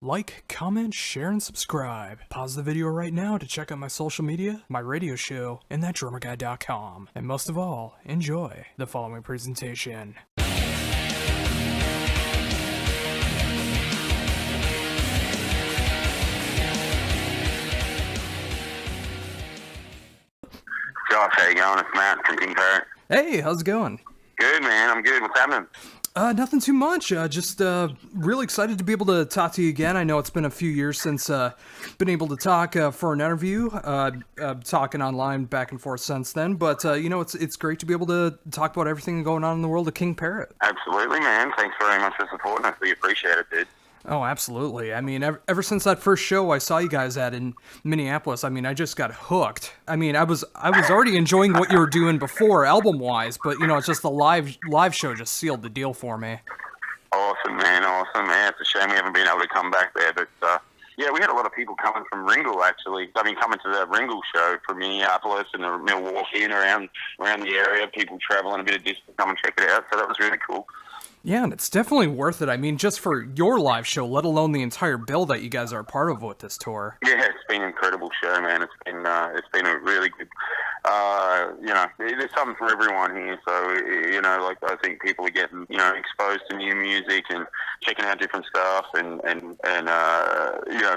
Like, comment, share, and subscribe. Pause the video right now to check out my social media, my radio show, and thatdrummerguy.com. And most of all, enjoy the following presentation. Josh, how you going? It's Matt from Parrot. Hey, how's it going? Good, man. I'm good. What's happening? Nothing too much. Just really excited to be able to talk to you again. I know it's been a few years since been able to talk for an interview. Talking online back and forth since then, but it's great to be able to talk about everything going on in the world of King Parrot. Absolutely, man. Thanks very much for supporting us. We appreciate it, dude. Oh, absolutely. I mean, ever since that first show I saw you guys at in Minneapolis, I mean, I just got hooked. I mean, I was already enjoying what you were doing before, album-wise, but, it's just the live show just sealed the deal for me. Awesome, man. Awesome, man. It's a shame we haven't been able to come back there, but, yeah, we had a lot of people coming from Ringle, actually. I mean, coming to the Ringle show from Minneapolis and Milwaukee and around the area, people traveling a bit of distance to come and check it out, so that was really cool. Yeah, and it's definitely worth it. I mean, just for your live show, let alone the entire bill that you guys are a part of with this tour. Yeah, it's been an incredible show, man. It's been a really good, there's something for everyone here. So, I think people are getting, exposed to new music and checking out different stuff and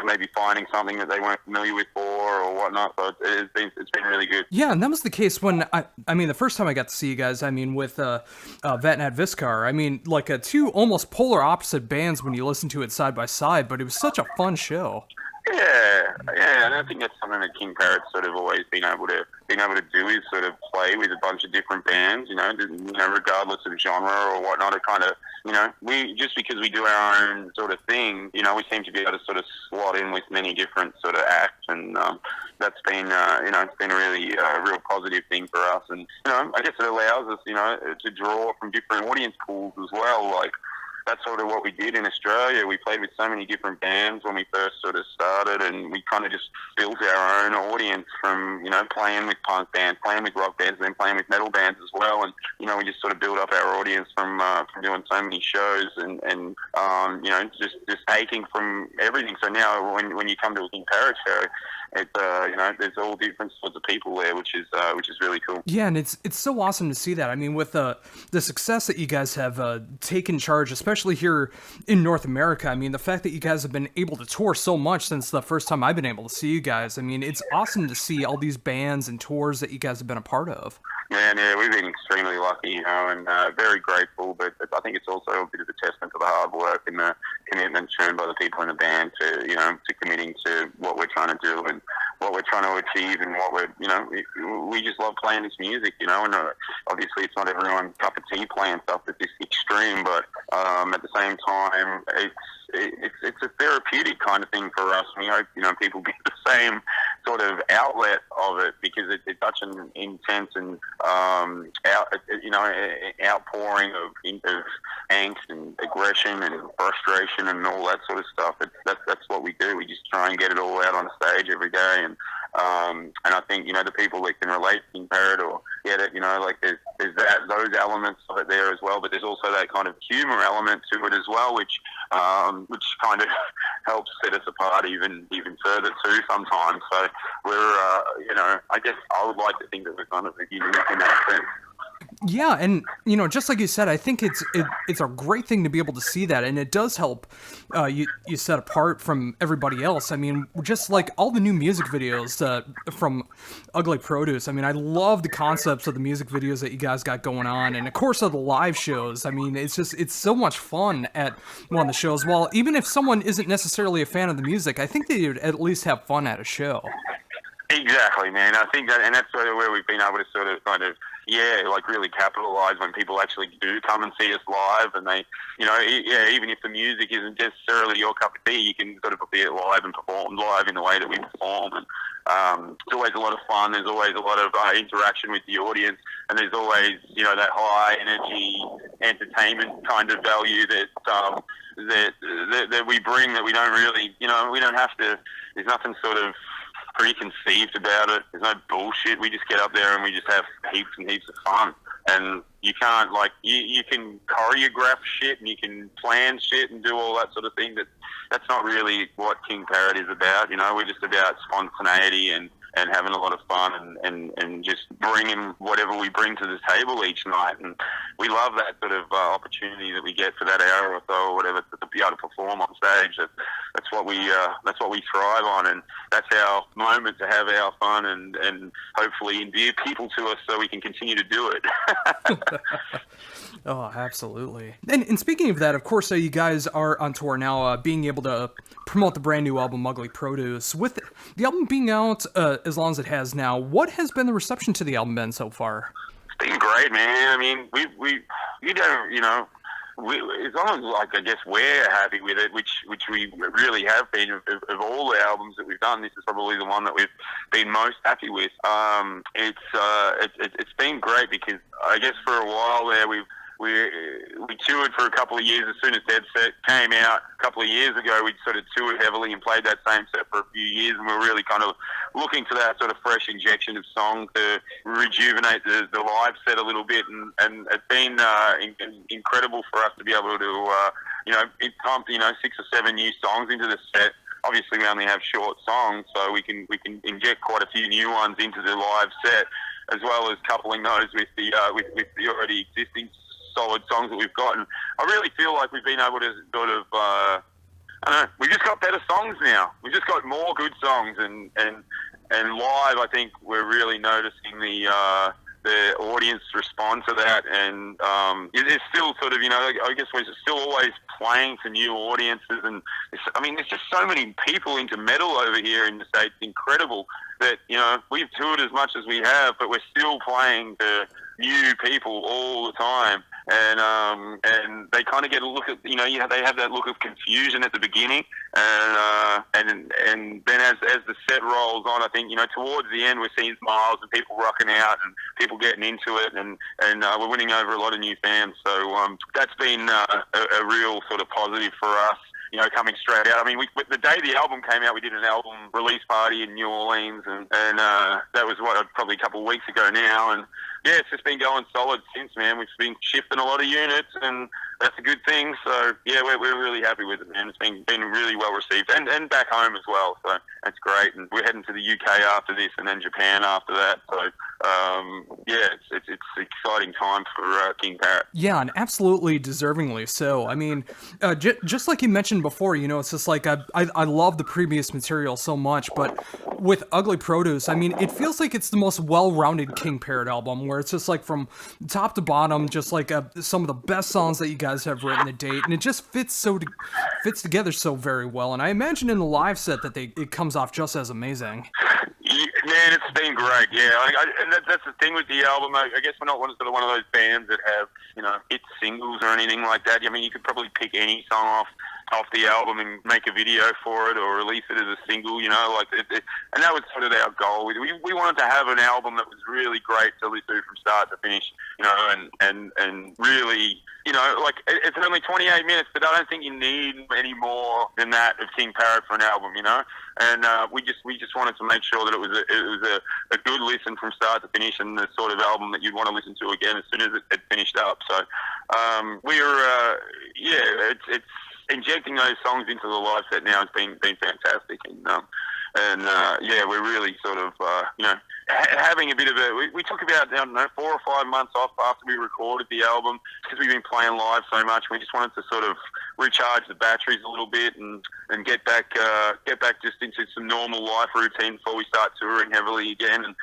maybe finding something that they weren't familiar with before or whatnot. So it's been really good. Yeah, and that was the case when, I mean, the first time I got to see you guys, I mean, with Vet Nat Viscar, I mean, like two almost polar opposite bands when you listen to it side by side, but it was such a fun show. Yeah, and I think that's something that King Parrot's sort of always been able to do is sort of play with a bunch of different bands, regardless of genre or whatnot. It kind of, we just because we do our own sort of thing, we seem to be able to sort of slot in with many different sort of acts, and that's been, it's been a really real positive thing for us, and I guess it allows us, to draw from different audience pools as well, like. That's sort of what we did in Australia. We played with so many different bands when we first sort of started, and we kind of just built our own audience from, playing with punk bands, playing with rock bands, and then playing with metal bands as well. And, we just sort of built up our audience from doing so many shows and just taking from everything. So now when you come to a King Parrot show, it's, there's all different sorts of people there, which is really cool. Yeah, and it's so awesome to see that. I mean, with the success that you guys have taken charge, especially here in North America, I mean, the fact that you guys have been able to tour so much since the first time I've been able to see you guys, I mean, it's awesome to see all these bands and tours that you guys have been a part of. Yeah, we've been extremely lucky, and very grateful, but I think it's also a bit of a testament to the hard work and the commitment shown by the people in the band to committing to what we're trying to do and what we're trying to achieve, and what we're, we just love playing this music, and obviously it's not everyone's cup of tea playing stuff that's this extreme, but at the same time, it's a therapeutic kind of thing for us. We hope, people get the same sort of outlet of it, because it's such an intense and outpouring of angst and aggression and frustration and all that sort of stuff. That's what we do. We just try and get it all out on stage every day, and I think the people that can relate to King Parrot or get it, there's those elements of it there as well, but there's also that kind of humor element to it as well, which kind of helps set us apart even further too sometimes. So we're I guess I would like to think that we're kind of unique in that sense. Yeah, and just like you said, I think it's a great thing to be able to see that, and it does help you set apart from everybody else. I mean, just like all the new music videos from Ugly Produce. I mean, I love the concepts of the music videos that you guys got going on, and of course of the live shows. I mean, it's so much fun at one of the shows. Well, even if someone isn't necessarily a fan of the music, I think they would at least have fun at a show. Exactly, man. I think that, and that's sort of where we've been able to sort of kind of, really capitalize when people actually do come and see us live, and they, even if the music isn't necessarily your cup of tea, you can sort of see it live and perform live in the way that we perform, and it's always a lot of fun. There's always a lot of interaction with the audience, and there's always, that high energy entertainment kind of value that we bring, that we don't really, we don't have to, there's nothing sort of preconceived about it. There's no bullshit. We just get up there and we just have heaps and heaps of fun. And you can't, you can choreograph shit and you can plan shit and do all that sort of thing, but that's not really what King Parrot is about. You know, we're just about spontaneity and having a lot of fun and just bringing whatever we bring to the table each night. And we love that sort of opportunity that we get for that hour or so or whatever to be able to perform on stage. That's what we thrive on, and that's our moment to have our fun and hopefully endear people to us so we can continue to do it. Oh, absolutely. And speaking of that, of course, you guys are on tour now, being able to promote the brand new album, Ugly Produce. With the album being out as long as it has now, what has been the reception to the album been so far? It's been great, man. I mean, you don't, you know, as long as, like, I guess we're happy with it, which we really have been of all the albums that we've done. This is probably the one that we've been most happy with. It's been great because I guess for a while there we toured for a couple of years. As soon as Dead Set came out a couple of years ago, we sort of toured heavily and played that same set for a few years, and we're really kind of looking for that sort of fresh injection of song to rejuvenate the live set a little bit, and it's been incredible for us to be able to pump 6 or 7 new songs into the set. Obviously, we only have short songs, so we can inject quite a few new ones into the live set, as well as coupling those with the already existing solid songs that we've got. And I really feel like we've been able to sort of, I don't know, we just got better songs now. We've just got more good songs, and live, I think we're really noticing the audience respond to that, and it's still sort of, I guess we're still always playing to new audiences, and there's just so many people into metal over here in the States. Incredible that, we've toured as much as we have, but we're still playing to new people all the time, and they kind of get a look at, they have that look of confusion at the beginning, and then as the set rolls on, I think, towards the end we're seeing smiles and people rocking out and people getting into it, and we're winning over a lot of new fans. So that's been a real sort of positive for us. Coming straight out. The day the album came out, we did an album release party in New Orleans, and that was probably a couple of weeks ago now, and yeah, it's just been going solid since, man. We've been shifting a lot of units, and that's a good thing. So yeah, we're really happy with it, man. It's been really well received, and back home as well. So that's great. And we're heading to the UK after this, and then Japan after that. So yeah, it's exciting time for King Parrot. Yeah, and absolutely deservingly so. Just like you mentioned before, it's just like I love the previous material so much, but with Ugly Produce, it feels like it's the most well-rounded King Parrot album, where it's just like from top to bottom, just like some of the best songs that you guys have written to date, and it just fits together so very well. And I imagine in the live set that it comes off just as amazing. Yeah, man, it's been great. Yeah, and that's the thing with the album. I guess we're not one of those bands that have hit singles or anything like that. You could probably pick any song off the album and make a video for it or release it as a single, and that was sort of our goal. We wanted to have an album that was really great to listen to from start to finish, and really, it's only 28 minutes, but I don't think you need any more than that of King Parrot for an album, and we just wanted to make sure that it was a good listen from start to finish, and the sort of album that you'd want to listen to again as soon as it finished up. So it's injecting those songs into the live set now has been fantastic, and we're really sort of having a bit of we took about 4 or 5 months off after we recorded the album because we've been playing live so much. We just wanted to sort of recharge the batteries a little bit and get back just into some normal life routine before we start touring heavily again. And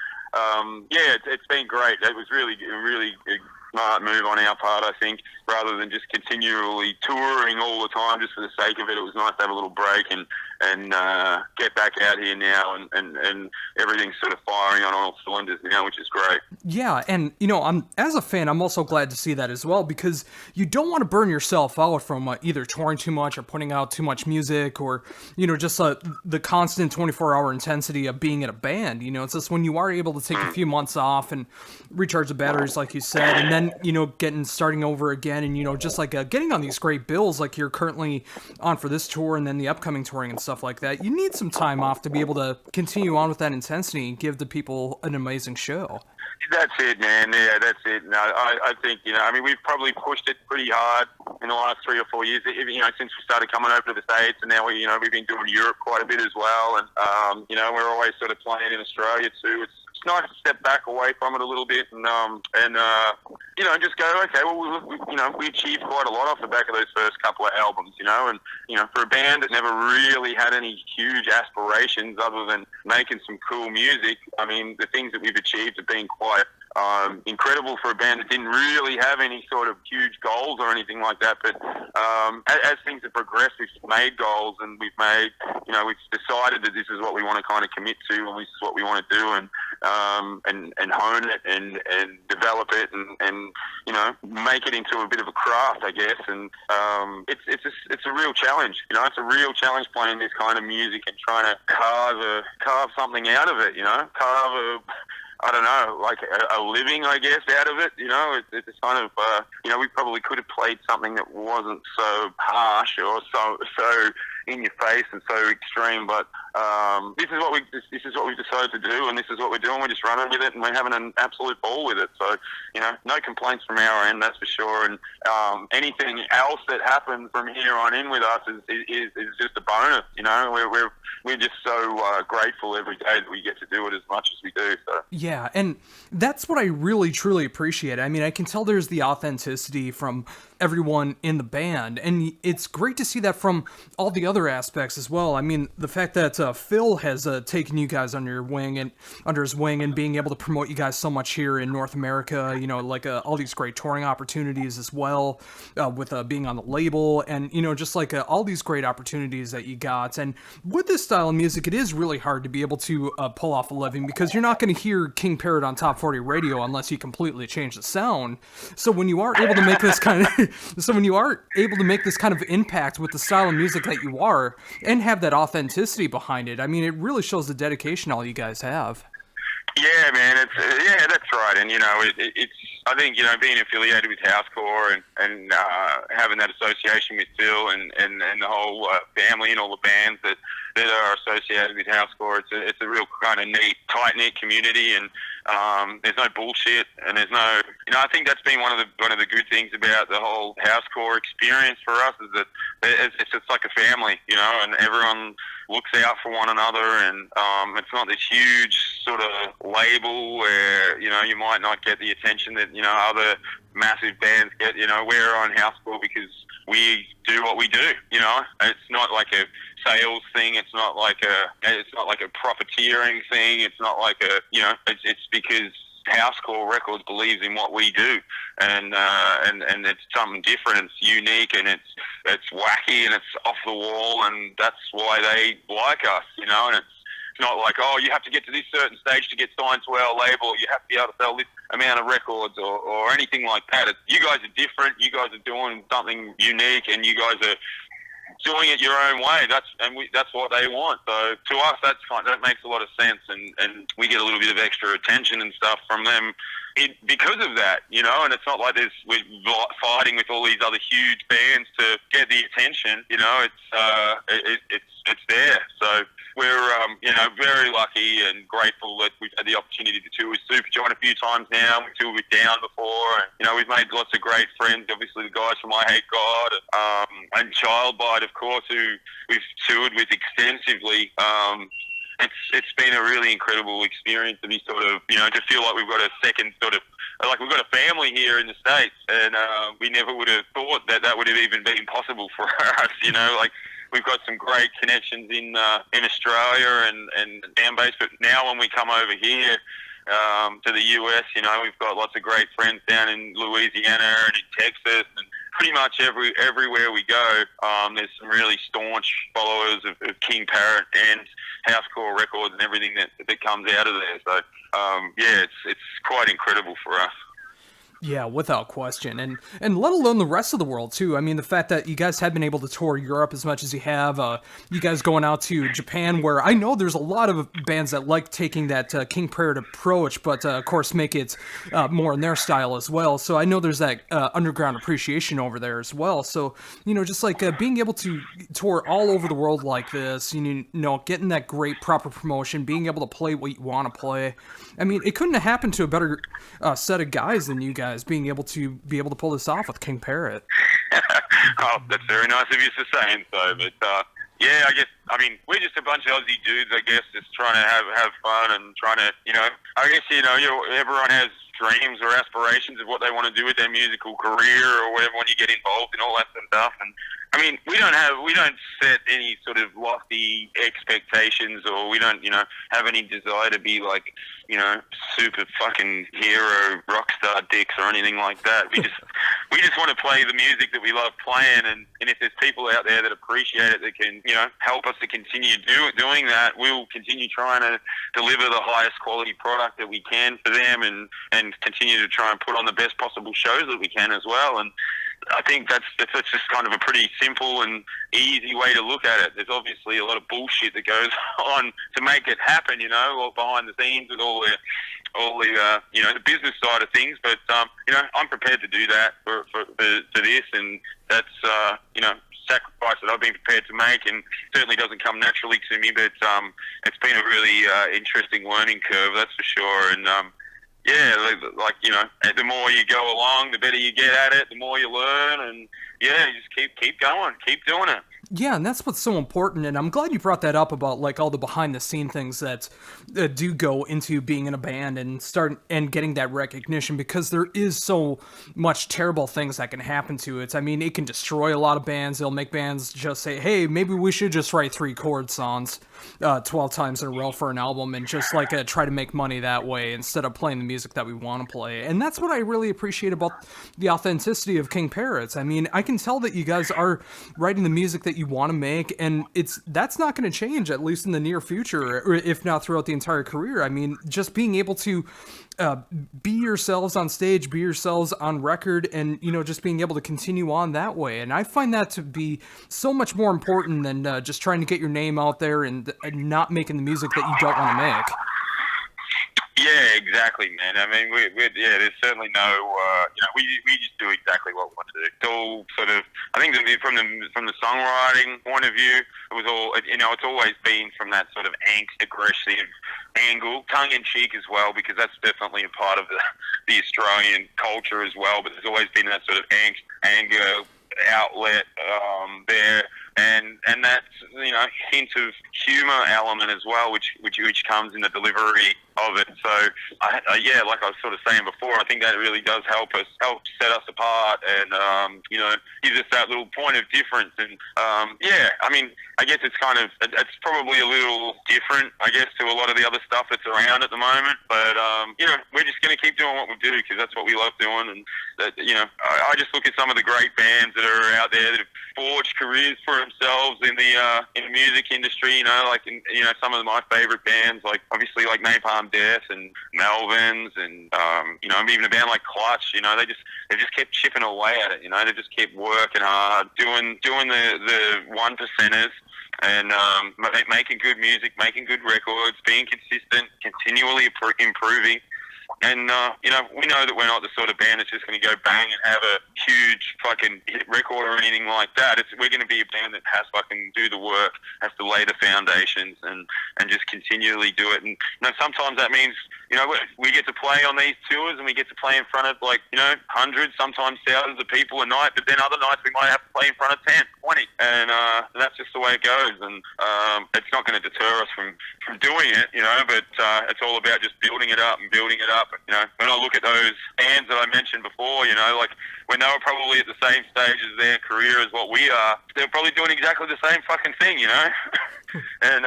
it's been great. It was really smart move on our part, I think, rather than just continually touring all the time just for the sake of it. It was nice to have a little break and get back out here now, and everything's sort of firing on all cylinders now, which is great. Yeah, and as a fan, I'm also glad to see that as well, because you don't want to burn yourself out from either touring too much or putting out too much music, or just the constant 24-hour intensity of being in a band. It's just when you are able to take a few months off and recharge the batteries, like you said, and then starting over again, and just like getting on these great bills like you're currently on for this tour and then the upcoming touring and stuff like that. You need some time off to be able to continue on with that intensity and give the people an amazing show. That's it, man. Yeah, that's it. No, I think, I mean, we've probably pushed it pretty hard in the last 3 or 4 years, since we started coming over to the States, and now we've been doing Europe quite a bit as well, and, we're always sort of playing in Australia too. It's nice to step back away from it a little bit and just go, okay, well, we achieved quite a lot off the back of those first couple of albums, and, for a band that never really had any huge aspirations other than making some cool music, I mean, the things that we've achieved have been quite incredible for a band that didn't really have any sort of huge goals or anything like that. But as things have progressed, we've made goals, and we've we've decided that this is what we want to kind of commit to, and this is what we want to do, and hone it and develop it and make it into a bit of a craft, I guess. And it's a real challenge. It's a real challenge playing this kind of music and trying to carve something out of it. I don't know, like a living, I guess, out of it. It's kind of, we probably could have played something that wasn't so harsh or so in your face and so extreme, but this is what we've decided to do, and this is what we're doing. We're just running with it, and we're having an absolute ball with it. So, no complaints from our end, that's for sure. And anything else that happens from here on in with us is just a bonus. We're just so grateful every day that we get to do it as much as we do. So. Yeah, and that's what I really, truly appreciate. I mean, I can tell there's the authenticity from everyone in the band, and it's great to see that from all the other aspects as well. I mean, the fact that Phil has taken you guys under his wing and being able to promote you guys so much here in North America, all these great touring opportunities as well, with being on the label, and just all these great opportunities that you got. And with this style of music, it is really hard to be able to pull off a living, because you're not going to hear King Parrot on Top 40 radio unless you completely change the sound. So when you are able to make this kind of impact with the style of music that you are, and have that authenticity behind it, I mean, it really shows the dedication all you guys have. Yeah, man, that's right. And it's I think being affiliated with Housecore and having that association with Phil and the whole family and all the bands that are associated with Housecore, it's a real kind of neat, tight knit community, and there's no bullshit, and there's no I think that's been one of the good things about the whole Housecore experience for us, is that it's just like a family, and everyone looks out for one another, and it's not this huge sort of label where you might not get the attention that other massive bands get. We're on Housecore because we do what we do. It's not like a sales thing. It's not like a profiteering thing. It's not like it's because Housecore Records believes in what we do, and it's something different. It's unique, and it's wacky, and it's off the wall, and that's why they like us, And it's not like, oh, you have to get to this certain stage to get signed to our label. You have to be able to sell this amount of records or anything like that. You guys are different. You guys are doing something unique, and you guys are doing it your own way. That's what they want. So to us, that makes a lot of sense, and we get a little bit of extra attention and stuff from them because of that, And it's not like we're fighting with all these other huge bands to get the attention. It's there. So we're very lucky and grateful that we've had the opportunity to tour with Superjoint a few times now. We've toured with Down before, and we've made lots of great friends. Obviously, the guys from I Hate God and Childbite, of course, who we've toured with extensively. It's been a really incredible experience to be sort of to feel like we've got a second sort of, like we've got a family here in the States, and we never would have thought that would have even been possible for us. We've got some great connections in Australia and fan base, but now when we come over here to the US, we've got lots of great friends down in Louisiana and in Texas, and pretty much everywhere we go, there's some really staunch followers of King Parrot and Housecore Records and everything that comes out of there. So it's quite incredible for us. Yeah, without question, and let alone the rest of the world too. I mean, the fact that you guys have been able to tour Europe as much as you have, you guys going out to Japan, where I know there's a lot of bands that like taking that King Parrot approach, but of course make it more in their style as well. So I know there's that underground appreciation over there as well. So just like being able to tour all over the world like this, getting that great proper promotion, being able to play what you want to play. I mean, it couldn't have happened to a better set of guys than you guys being able to pull this off with King Parrot. Oh, that's very nice of you to say so. But yeah, I mean, we're just a bunch of Aussie dudes, I guess, just trying to have fun and trying to, I guess, everyone has dreams or aspirations of what they want to do with their musical career or whatever when you get involved in all that sort of stuff. And I mean, we don't set any sort of lofty expectations, or we don't, have any desire to be like, super fucking hero rock star dicks or anything like that. We just want to play the music that we love playing, and if there's people out there that appreciate it, that can, help us to continue doing that, we'll continue trying to deliver the highest quality product that we can for them, and continue to try and put on the best possible shows that we can as well. And I think that's just kind of a pretty simple and easy way to look at it. There's obviously a lot of bullshit that goes on to make it happen, all behind the scenes with all the the business side of things. But I'm prepared to do that for this, and that's sacrifice that I've been prepared to make, and certainly doesn't come naturally to me. But it's been a really interesting learning curve, that's for sure. And yeah, the more you go along, the better you get at it, the more you learn, and yeah, you just keep going, keep doing it. Yeah, and that's what's so important, and I'm glad you brought that up about like all the behind-the-scene things that do go into being in a band and getting that recognition, because there is so much terrible things that can happen to it. I mean, it can destroy a lot of bands. It'll make bands just say, hey, maybe we should just write 3 chord songs 12 times in a row for an album and just like try to make money that way instead of playing the music that we want to play. And that's what I really appreciate about the authenticity of King Parrots. I mean, I can tell that you guys are writing the music that you want to make, and that's not going to change, at least in the near future, or if not throughout the entire career. I mean, just being able to be yourselves on stage, be yourselves on record, and just being able to continue on that way. And I find that to be so much more important than just trying to get your name out there and not making the music that you don't want to make. Yeah, exactly, man. I mean, there's certainly no, we just do exactly what we want to do. It's all sort of, I think that from the songwriting point of view, it was all, it's always been from that sort of angst, aggressive angle, tongue-in-cheek as well, because that's definitely a part of the Australian culture as well. But there's always been that sort of angst, anger outlet there. And that's hint of humor element as well, which comes in the delivery of it. So yeah, like I was sort of saying before, I think that really does help set us apart, and gives us that little point of difference. And yeah, I mean, I guess it's probably a little different, I guess, to a lot of the other stuff that's around at the moment. But we're just going to keep doing what we do, because that's what we love doing. And I just look at some of the great bands that are out there that have forged careers for themselves in the music industry. Some of my favorite bands, like obviously like Napalm Death and Melvins, and even a band like Clutch. They just kept chipping away at it. They just kept working hard, doing the 1%ers. And making good music, making good records, being consistent, continually improving. And, we know that we're not the sort of band that's just going to go bang and have a huge fucking hit record or anything like that. We're going to be a band that has fucking do the work, has to lay the foundations, and just continually do it. And, sometimes that means, we get to play on these tours, and we get to play in front of hundreds, sometimes thousands of people a night, but then other nights we might have to play in front of 10, 20. And that's just the way it goes. And it's not going to deter us from doing it, but it's all about just building it up and building it up. When I look at those bands that I mentioned before, like when they were probably at the same stage as their career as what we are, they're probably doing exactly the same fucking thing, and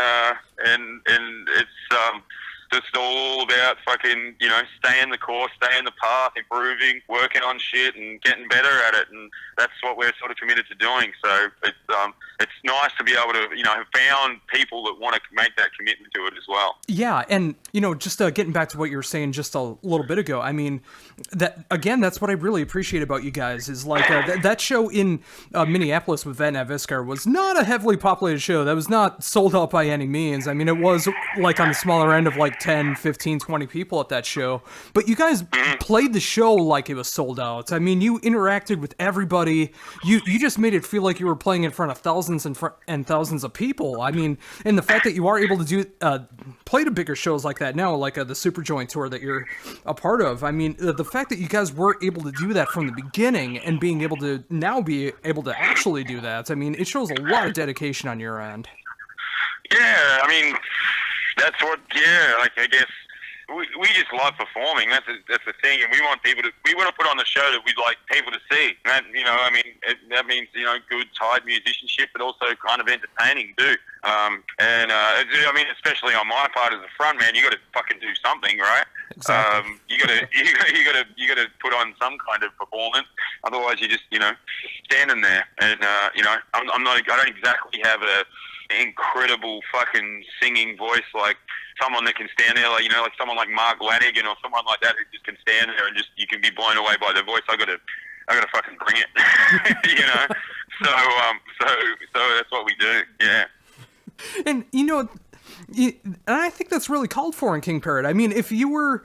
it's just all about fucking, you know, staying the course, staying the path, improving, working on shit and getting better at it. And that's what we're sort of committed to doing. So it's nice to be able to, you know, have found people that want to make that commitment to it as well. Yeah, and you know, just getting back to what you were saying just a little bit ago, I mean, that again, that's what I really appreciate about you guys is like that show in Minneapolis with Vet Naviskar was not a heavily populated show. That was not sold out by any means. I mean, it was like on the smaller end of like 10, 15, 20 people at that show. But you guys played the show like it was sold out. I mean, you interacted with everybody. You just made it feel like you were playing in front of thousands and thousands of people. I mean, and the fact that you are able to do play to bigger shows like that now, like the Superjoint tour that you're a part of. I mean, the fact that you guys were able to do that from the beginning and being able to now be able to actually do that, I mean, it shows a lot of dedication on your end. Yeah, I mean, that's what, like, I guess we just love performing. That's the thing, and we want to put on the show that we'd like people to see. And that, you know, I mean, that means, you know, good, tight musicianship, but also kind of entertaining too. I mean, especially on my part as a front man, you got to fucking do something, right? Exactly. You got to put on some kind of performance. Otherwise, you're just, you know, standing there. And you know, I don't exactly have a incredible fucking singing voice like someone that can stand there, like, you know, like someone like Mark Lanigan or someone like that who just can stand there and just you can be blown away by their voice. I gotta fucking bring it, you know. So that's what we do. Yeah. And you know, and I think that's really called for in King Parrot. I mean, if you were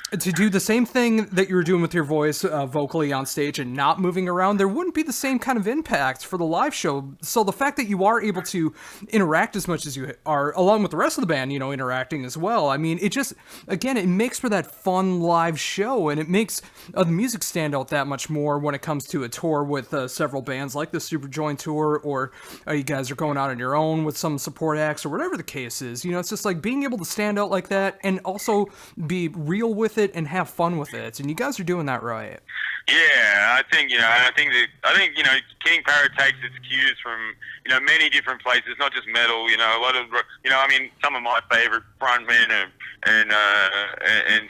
to do the same thing that you were doing with your voice vocally on stage and not moving around, there wouldn't be the same kind of impact for the live show. So the fact that you are able to interact as much as you are, along with the rest of the band, you know, interacting as well, I mean, it just, again, it makes for that fun live show, and it makes the music stand out that much more when it comes to a tour with several bands like the Superjoint tour, or you guys are going out on your own with some support acts, or whatever the case is. You know, it's just like being able to stand out like that and also be real with it and have fun with it, and you guys are doing that right. Yeah, I think, you know, you know, King Parrot takes its cues from, you know, many different places, not just metal. You know, a lot of, you know, I mean, some of my favorite frontmen and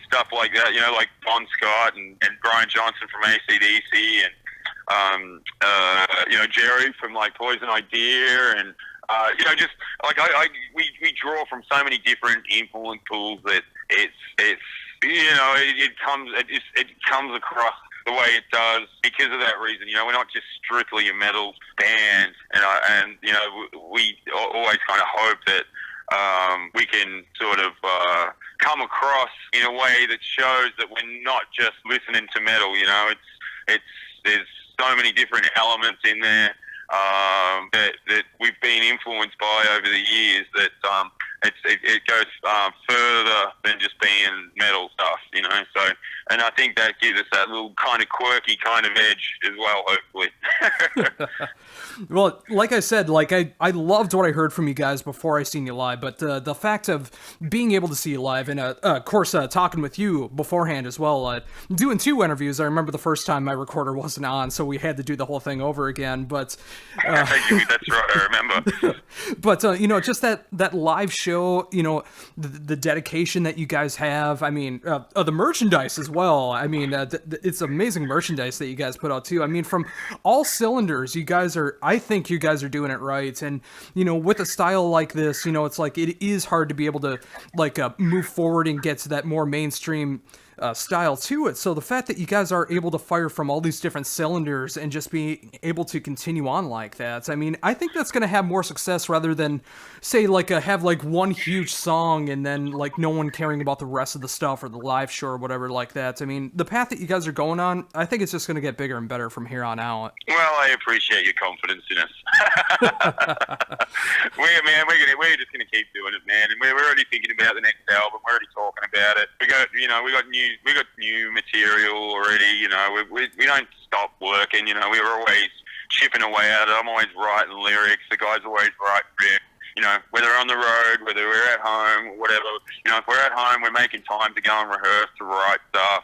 stuff like that. You know, like Bon Scott and Brian Johnson from AC/DC, and you know, Jerry from like Poison Idea, and you know, just like we draw from so many different influence pools that it's you know, it comes across the way it does because of that reason. You know, we're not just strictly a metal band, and you know, we always kind of hope that we can sort of come across in a way that shows that we're not just listening to metal. You know, there's so many different elements in there that we've been influenced by over the years that it goes further than just being metal stuff, you know. So, and I think that gives us that little kind of quirky kind of edge as well, hopefully. Well, like I said, like I loved what I heard from you guys before I seen you live, but the fact of being able to see you live and of course talking with you beforehand as well, doing 2 interviews. I remember the first time my recorder wasn't on, so we had to do the whole thing over again. But that's right, I remember. But you know, just that live show, you know, the dedication that you guys have. I mean, the merchandise as well. I mean, it's amazing merchandise that you guys put out too. I mean, from all cylinders, you guys are. I think you guys are doing it right, and you know, with a style like this, you know, it's like it is hard to be able to like move forward and get to that more mainstream style to it. So the fact that you guys are able to fire from all these different cylinders and just be able to continue on like that, I mean, I think that's going to have more success rather than say like have like one huge song and then like no one caring about the rest of the stuff or the live show or whatever like that. I mean, the path that you guys are going on, I think it's just going to get bigger and better from here on out. Well, I appreciate your confidence in us. We're just going to keep doing it, man. And we're already thinking about the next album. We're already talking about it. We got new material already. You know, we don't stop working. You know, we were always chipping away at it. I'm always writing lyrics. The guys always write riffs. you know, whether on the road, whether we're at home, whatever, you know, if we're at home, we're making time to go and rehearse, to write stuff.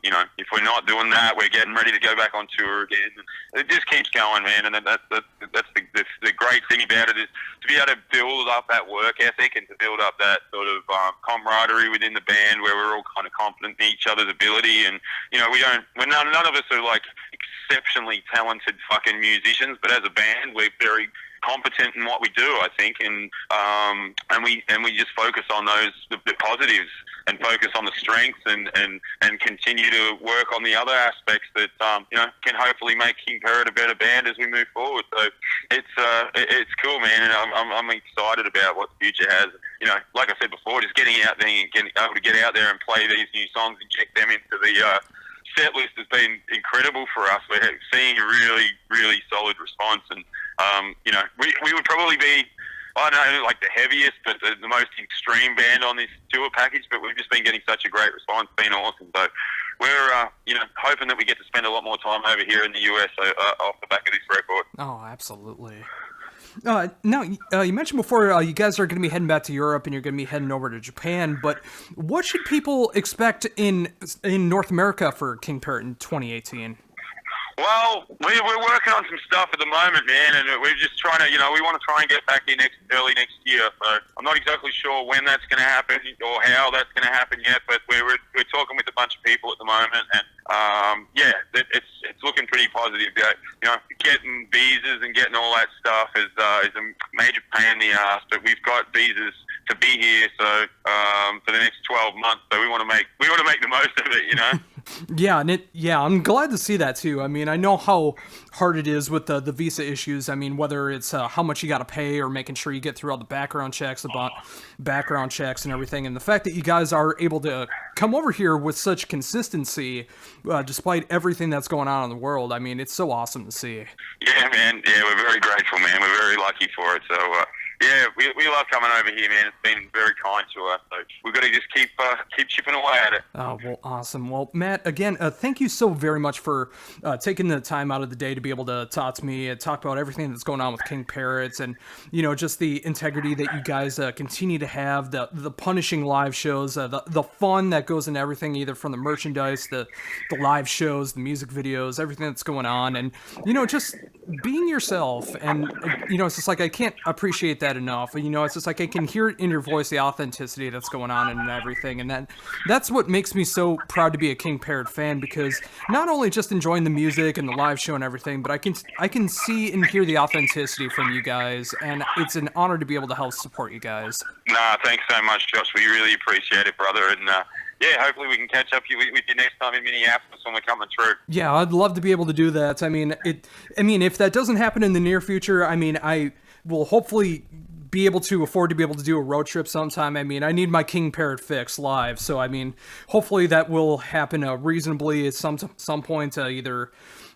You know, if we're not doing that, we're getting ready to go back on tour again. And it just keeps going, man. And that's the great thing about it, is to be able to build up that work ethic and to build up that sort of camaraderie within the band, where we're all kind of confident in each other's ability. And, you know, none of us are like exceptionally talented fucking musicians, but as a band, we're very competent in what we do, I think, and we just focus on the positives and focus on the strengths and continue to work on the other aspects that you know, can hopefully make King Parrot a better band as we move forward. So it's cool, man, and I'm excited about what the future has. You know, like I said before, just getting out there and getting able to get out there and play these new songs, inject them into the set list has been incredible for us. We're seeing a really, really solid response, and you know, we would probably be, I don't know, like the heaviest, but the most extreme band on this tour package, but we've just been getting such a great response. It's been awesome. So we're, you know, hoping that we get to spend a lot more time over here in the US off the back of this record. Oh, absolutely. Now, you mentioned before you guys are going to be heading back to Europe and you're going to be heading over to Japan, but what should people expect in North America for King Parrot in 2018? Well, we're working on some stuff at the moment, man, and we're just trying to, you know, we want to try and get back in early next year. So I'm not exactly sure when that's going to happen or how that's going to happen yet, but we're talking with a bunch of people at the moment, and yeah, it's looking pretty positive. You know, getting visas and getting all that stuff is a major pain in the ass, but we've got visas to be here, so for the next 12 months. So we want to make the most of it, you know. Yeah, and I'm glad to see that too. I mean, I know how hard it is with the visa issues. I mean, whether it's how much you got to pay or making sure you get through all the background checks and everything, and the fact that you guys are able to come over here with such consistency, despite everything that's going on in the world. I mean, it's so awesome to see. Yeah, man. Yeah, we're very grateful, man. We're very lucky for it. So. Yeah, we love coming over here, man. It's been very kind to us, so we've got to just keep chipping away at it. Oh, well, awesome. Well, Matt, again, thank you so very much for taking the time out of the day to be able to talk to me and talk about everything that's going on with King Parrots, and, you know, just the integrity that you guys continue to have, the punishing live shows, the fun that goes into everything, either from the merchandise, the live shows, the music videos, everything that's going on, and, you know, just being yourself. And, you know, it's just like, I can't appreciate that enough. You know, it's just like I can hear it in your voice, the authenticity that's going on and everything, and that's what makes me so proud to be a King Parrot fan, because not only just enjoying the music and the live show and everything, but I can see and hear the authenticity from you guys, and it's an honor to be able to help support you guys. Nah, thanks so much, Josh. We really appreciate it, brother, and yeah, hopefully we can catch up with you next time in Minneapolis when we're coming through. Yeah, I'd love to be able to do that. I mean, if that doesn't happen in the near future, I mean, I will hopefully be able to afford to be able to do a road trip sometime. I mean, I need my King Parrot fix live, so I mean, hopefully that will happen reasonably at some point, either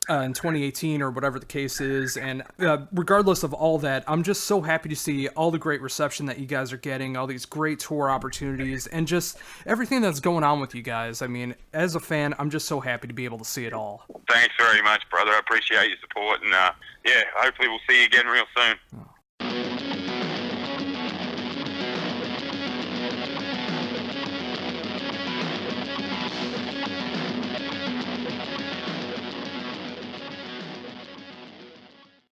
in 2018 or whatever the case is. And regardless of all that, I'm just so happy to see all the great reception that you guys are getting, all these great tour opportunities, and just everything that's going on with you guys. I mean, as a fan, I'm just so happy to be able to see it all. Thanks very much, brother. I appreciate your support, and yeah, hopefully we'll see you again real soon.